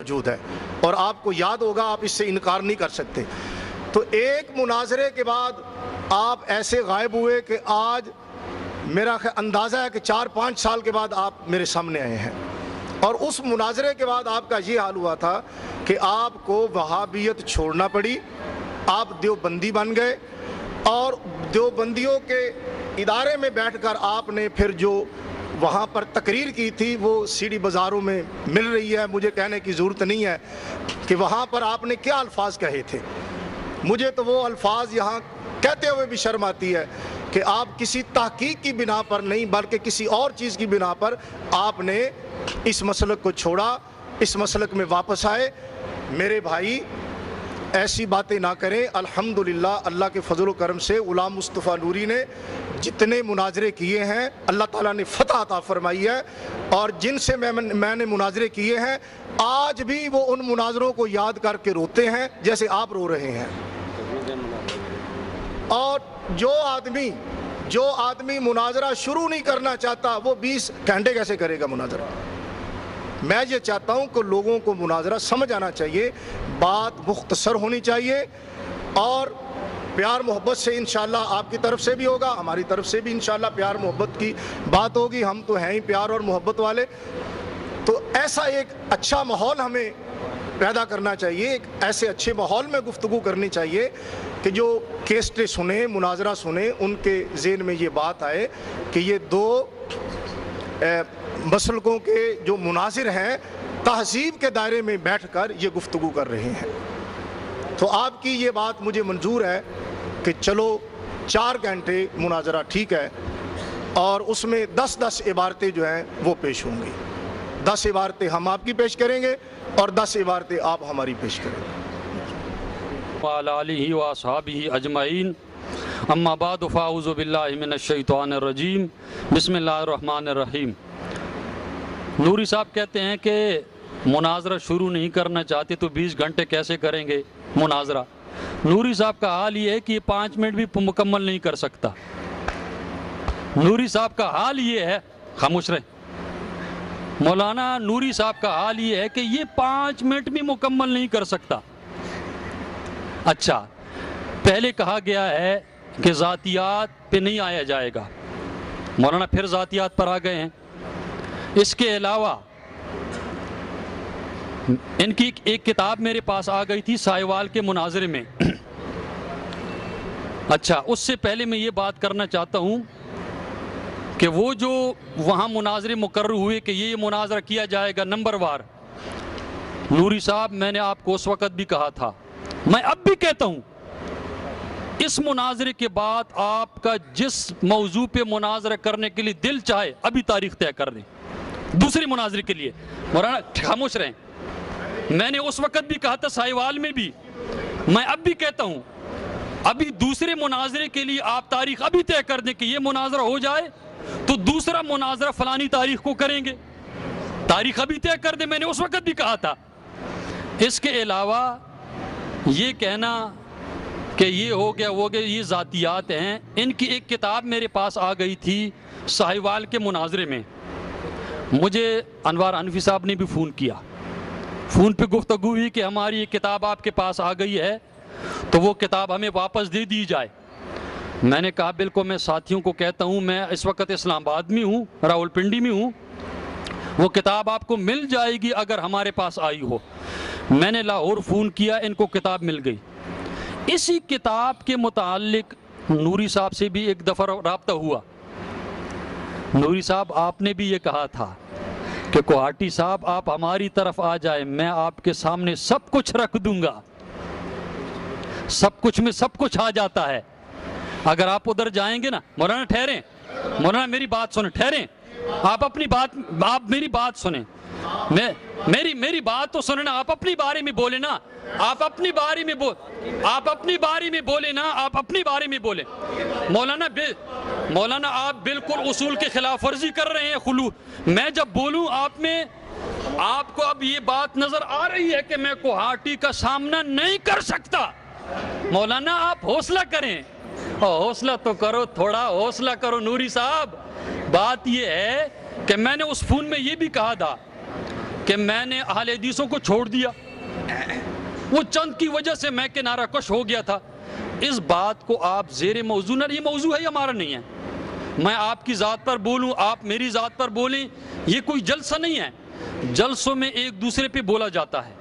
موجود ہے اور آپ کو یاد ہوگا، آپ اس سے انکار نہیں کر سکتے۔ تو ایک مناظرے کے بعد آپ ایسے غائب ہوئے کہ آج میرا اندازہ ہے کہ 4-5 سال کے بعد آپ میرے سامنے آئے ہیں، اور اس مناظرے کے بعد آپ کا یہ حال ہوا تھا کہ آپ کو وہابیت چھوڑنا پڑی، آپ دیوبندی بن گئے، اور دیوبندیوں کے ادارے میں بیٹھ کر آپ نے پھر جو وہاں پر تقریر کی تھی وہ سی ڈی بازاروں میں مل رہی ہے، مجھے کہنے کی ضرورت نہیں ہے کہ وہاں پر آپ نے کیا الفاظ کہے تھے۔ مجھے تو وہ الفاظ یہاں کہتے ہوئے بھی شرم آتی ہے کہ آپ کسی تحقیق کی بنا پر نہیں بلکہ کسی اور چیز کی بنا پر آپ نے اس مسلک کو چھوڑا، اس مسلک میں واپس آئے۔ میرے بھائی ایسی باتیں نہ کریں۔ الحمدللہ اللہ کے فضل و کرم سے غلام مصطفیٰ نوری نے جتنے مناظرے کیے ہیں اللہ تعالیٰ نے فتح عطا فرمائی ہے، اور جن سے میں نے مناظرے کیے ہیں آج بھی وہ ان مناظروں کو یاد کر کے روتے ہیں جیسے آپ رو رہے ہیں۔ اور جو آدمی مناظرہ شروع نہیں کرنا چاہتا وہ 20 گھنٹے کیسے کرے گا مناظرہ؟ میں یہ چاہتا ہوں کہ لوگوں کو مناظرہ سمجھ آنا چاہیے، بات مختصر ہونی چاہیے، اور پیار محبت سے انشاءاللہ آپ کی طرف سے بھی ہوگا، ہماری طرف سے بھی انشاءاللہ پیار محبت کی بات ہوگی، ہم تو ہیں ہی پیار اور محبت والے۔ تو ایسا ایک اچھا ماحول ہمیں پیدا کرنا چاہیے، ایک ایسے اچھے ماحول میں گفتگو کرنی چاہیے کہ جو کیسٹیں سنیں، مناظرہ سنیں، ان کے ذہن میں یہ بات آئے کہ یہ دو مسلکوں کے جو مناظر ہیں تہذیب کے دائرے میں بیٹھ کر یہ گفتگو کر رہے ہیں۔ تو آپ کی یہ بات مجھے منظور ہے کہ چلو 4 گھنٹے مناظرہ ٹھیک ہے، اور اس میں 10 عبارتیں جو ہیں وہ پیش ہوں گی، 10 عبارتیں ہم آپ کی پیش کریں گے اور 10 عبارتیں آپ ہماری پیش کریں گے۔ وعلی آلہ و اصحابہ اجمعین، اما بعد فاعوذ باللہ من الشیطان الرجیم، بسم اللہ الرحمن الرحیم۔ نوری صاحب کہتے ہیں کہ مناظرہ شروع نہیں کرنا چاہتے تو 20 گھنٹے کیسے کریں گے مناظرہ؟ نوری صاحب کا حال یہ ہے کہ یہ 5 منٹ بھی مکمل نہیں کر سکتا۔ نوری صاحب کا حال یہ ہے، خاموش رہے، مولانا نوری صاحب کا حال یہ ہے کہ یہ 5 منٹ بھی مکمل نہیں کر سکتا۔ اچھا، پہلے کہا گیا ہے کہ ذاتیات پہ نہیں آیا جائے گا، مولانا پھر ذاتیات پر آ گئے ہیں۔ اس کے علاوہ ان کی ایک کتاب میرے پاس آ گئی تھی سائیوال کے مناظرے میں۔ اچھا، اس سے پہلے میں یہ بات کرنا چاہتا ہوں کہ وہ جو وہاں مناظرے مقرر ہوئے کہ یہ مناظرہ کیا جائے گا نمبر وار، نوری صاحب میں نے آپ کو اس وقت بھی کہا تھا، میں اب بھی کہتا ہوں، اس مناظرے کے بعد آپ کا جس موضوع پہ مناظرہ کرنے کے لیے دل چاہے ابھی تاریخ طے کر دیں دوسرے مناظرے کے لیے۔ مولانا خاموش رہیں، میں نے اس وقت بھی کہا تھا سائیوال میں بھی، میں اب بھی کہتا ہوں، ابھی دوسرے مناظرے کے لیے آپ تاریخ ابھی طے کر دیں کہ یہ مناظرہ ہو جائے تو دوسرا مناظرہ فلانی تاریخ کو کریں گے، تاریخ ابھی طے کر دیں، میں نے اس وقت بھی کہا تھا۔ اس کے علاوہ یہ کہنا کہ یہ ہو گیا وہ گیا، یہ ذاتیات ہیں۔ ان کی ایک کتاب میرے پاس آ گئی تھی ساہیوال کے مناظرے میں، مجھے انوار حنفی صاحب نے بھی فون کیا، فون پہ گفتگو ہوئی کہ ہماری یہ کتاب آپ کے پاس آ گئی ہے تو وہ کتاب ہمیں واپس دے دی جائے۔ میں نے کہا بالکل، میں ساتھیوں کو کہتا ہوں، میں اس وقت اسلام آباد میں ہوں، راول پنڈی میں ہوں، وہ کتاب آپ کو مل جائے گی اگر ہمارے پاس آئی ہو۔ میں نے لاہور فون کیا، ان کو کتاب مل گئی۔ اسی کتاب کے متعلق نوری صاحب سے بھی ایک دفعہ رابطہ ہوا۔ نوری صاحب آپ نے بھی یہ کہا تھا کہ کوہاٹی صاحب آپ ہماری طرف آ جائیں، میں آپ کے سامنے سب کچھ رکھ دوں گا، سب کچھ میں سب کچھ آ جاتا ہے۔ اگر آپ ادھر جائیں گے نا، مولانا ٹھہریں، مولانا میری بات سنیں، ٹھہریں، آپ میری بات سنیں، میری بات تو سنیں نا، آپ اپنی بارے میں بولیں نا، آپ اپنی بارے میں بولیں۔ مولانا آپ بالکل اصول کے خلاف ورزی کر رہے ہیں، خلو میں جب بولوں آپ کو اب یہ بات نظر آ رہی ہے کہ میں کوہاٹی کا سامنا نہیں کر سکتا۔ مولانا آپ حوصلہ کریں، حوصلہ تو کرو، تھوڑا حوصلہ کرو نوری صاحب۔ بات یہ ہے کہ میں نے اس فون میں یہ بھی کہا تھا کہ میں نے اہل حدیثوں کو چھوڑ دیا، وہ چند کی وجہ سے میں کنارہ کش ہو گیا تھا، اس بات کو آپ زیر موضوع نہ، یہ موضوع ہے، یہ ہمارا نہیں ہے، میں آپ کی ذات پر بولوں، آپ میری ذات پر بولیں، یہ کوئی جلسہ نہیں ہے، جلسوں میں ایک دوسرے پہ بولا جاتا ہے،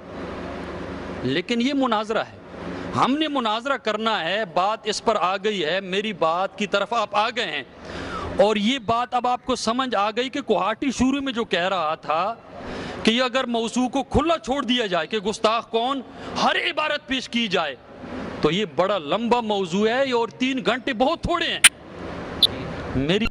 لیکن یہ مناظرہ ہے، ہم نے مناظرہ کرنا ہے، بات اس پر آ گئی ہے، میری بات کی طرف آپ آ گئے ہیں، اور یہ بات اب آپ کو سمجھ آ گئی کہ کوہاٹی شروع میں جو کہہ رہا تھا کہ یہ اگر موضوع کو کھلا چھوڑ دیا جائے کہ گستاخ کون، ہر عبارت پیش کی جائے، تو یہ بڑا لمبا موضوع ہے، اور 3 گھنٹے بہت تھوڑے ہیں، میری